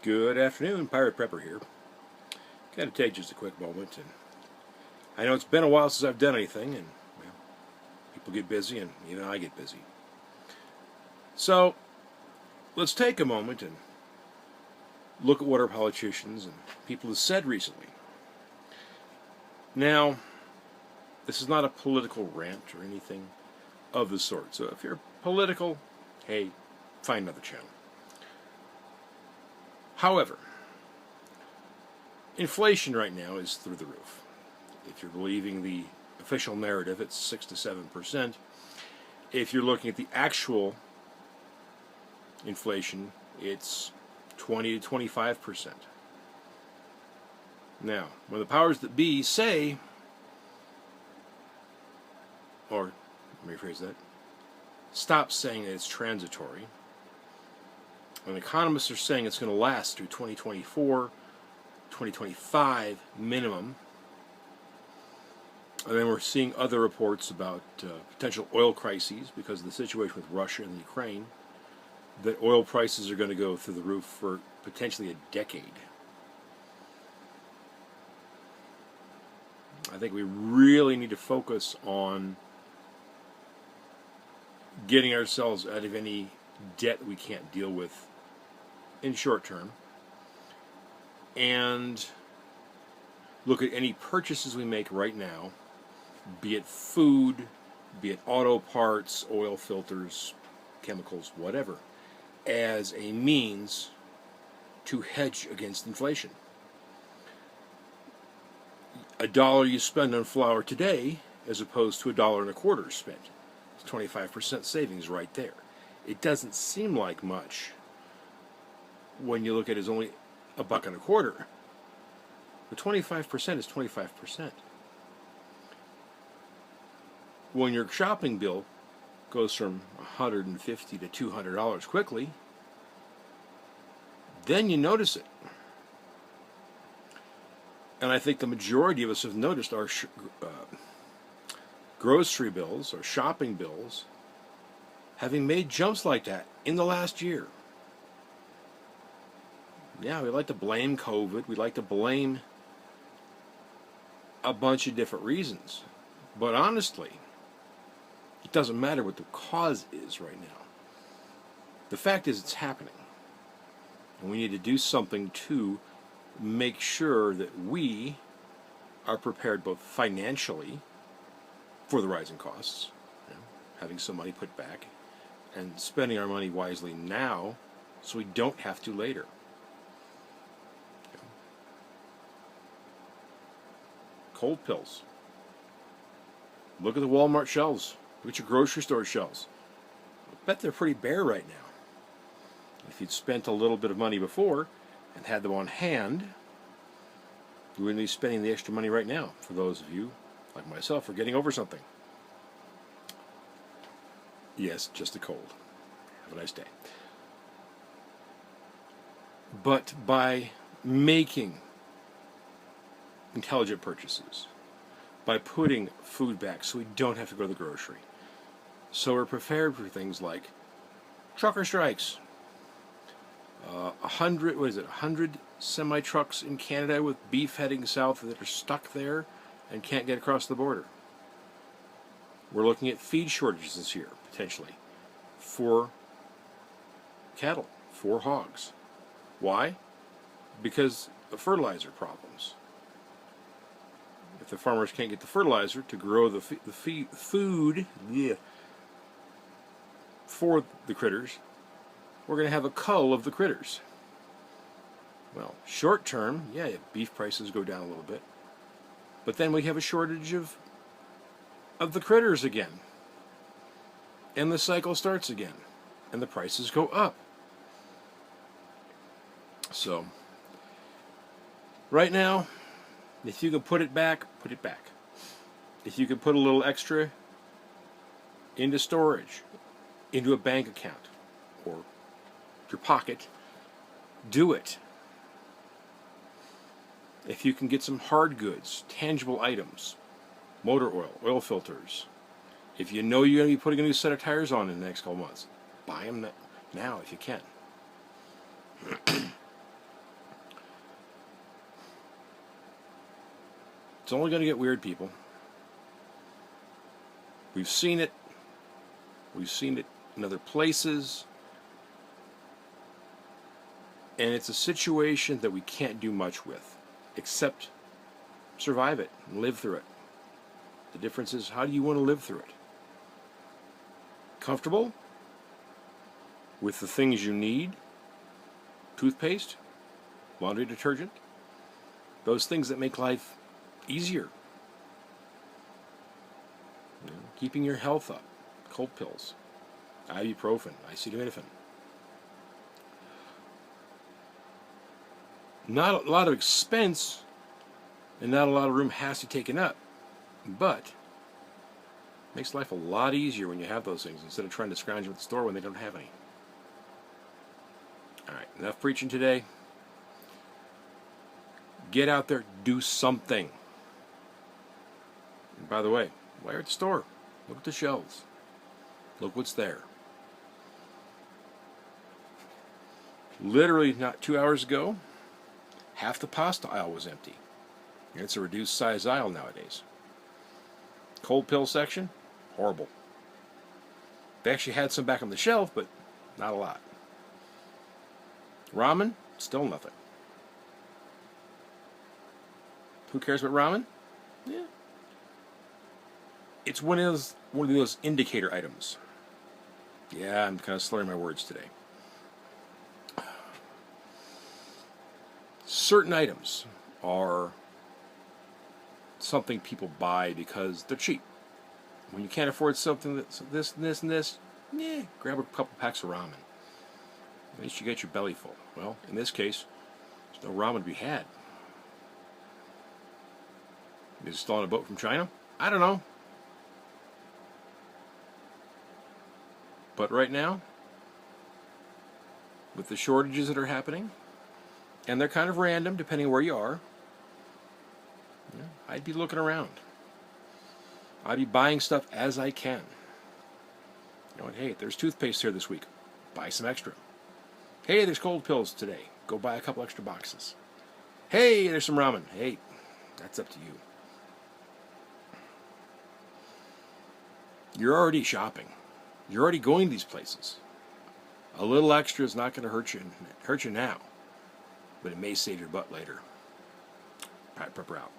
Good afternoon, Pirate Prepper here. Got to take just a quick moment, and I know it's been a while since I've done anything, and well, people get busy, and even I get busy. So let's take a moment and look at what our politicians and people have said recently. Now, this is not a political rant or anything of the sort. So if you're political, hey, find another channel. However, inflation right now is through the roof. If you're believing the official narrative, it's 6 to 7%. If you're looking at the actual inflation, it's 20 to 25%. Now, when the powers that be say, or let me rephrase that, stop saying that it's transitory, when economists are saying it's going to last through 2024, 2025 minimum, and then we're seeing other reports about potential oil crises because of the situation with Russia and Ukraine, that oil prices are going to go through the roof for potentially a decade. I think we really need to focus on getting ourselves out of any debt we can't deal with in short term, and look at any purchases we make right now, be it food, be it auto parts, oil filters, chemicals, whatever, as a means to hedge against inflation. $1 you spend on flour today as opposed to $1.25 spent. It's 25% savings right there. It doesn't seem like much when you look at it as only $1.25. But 25% is 25%. When your shopping bill goes from $150 to $200 quickly, then you notice it. And I think the majority of us have noticed our grocery bills, our shopping bills, having made jumps like that in the last year. Yeah, we like to blame COVID. We like to blame a bunch of different reasons. But honestly, it doesn't matter what the cause is right now. The fact is it's happening. And we need to do something to make sure that we are prepared both financially for the rising costs, having some money put back, and spending our money wisely now so we don't have to later. Cold pills. Look at the Walmart shelves. Look at your grocery store shelves. I bet they're pretty bare right now. If you'd spent a little bit of money before and had them on hand, you wouldn't be spending the extra money right now. For those of you, like myself, are getting over something. Yes, just a cold. Have a nice day. But by making intelligent purchases, by putting food back so we don't have to go to the grocery, so we're prepared for things like trucker strikes. 100 semi-trucks in Canada with beef heading south that are stuck there and can't get across the border. We're looking at feed shortages this year, potentially, for cattle, for hogs. Why? Because of fertilizer problems. If the farmers can't get the fertilizer to grow the food for the critters, we're going to have a cull of the critters. Well, short term, yeah, beef prices go down a little bit. But then we have a shortage of the critters again. And the cycle starts again. And the prices go up. So, right now, if you can put it back, put it back. If you can put a little extra into storage, into a bank account, or your pocket, do it. If you can get some hard goods, tangible items, motor oil, oil filters, if you know you're going to be putting a new set of tires on in the next couple months, buy them now if you can. It's only going to get weird, people. We've seen it. We've seen it in other places. And it's a situation that we can't do much with, except survive it and live through it. The difference is, how do you want to live through it? Comfortable with the things you need? Toothpaste, laundry detergent, those things that make life easier. You know, keeping your health up, cold pills, ibuprofen, acetaminophen. Not a lot of expense, and not a lot of room has to be taken up, but makes life a lot easier when you have those things instead of trying to scrounge them at the store when they don't have any. All right, enough preaching today. Get out there, do something. And by the way, while you're at the store, look at the shelves. Look what's there. Literally not 2 hours ago, half the pasta aisle was empty. And it's a reduced size aisle nowadays. Cold pill section, horrible. They actually had some back on the shelf, but not a lot. Ramen, still nothing. Who cares about ramen? Yeah. It's one of those indicator items. Yeah, I'm kind of slurring my words today. Certain items are something people buy because they're cheap. When you can't afford something that's this and this and this, grab a couple packs of ramen. At least you get your belly full. Well, in this case, there's no ramen to be had. Is it still on a boat from China? I don't know. But right now, with the shortages that are happening, and they're kind of random depending where you are, I'd be looking around. I'd be buying stuff as I can. You know what? Hey, there's toothpaste here this week. Buy some extra. Hey, there's cold pills today. Go buy a couple extra boxes. Hey, there's some ramen. Hey, that's up to you. You're already shopping. You're already going to these places. A little extra is not going to hurt you now, but it may save your butt later. Pat Prepper out.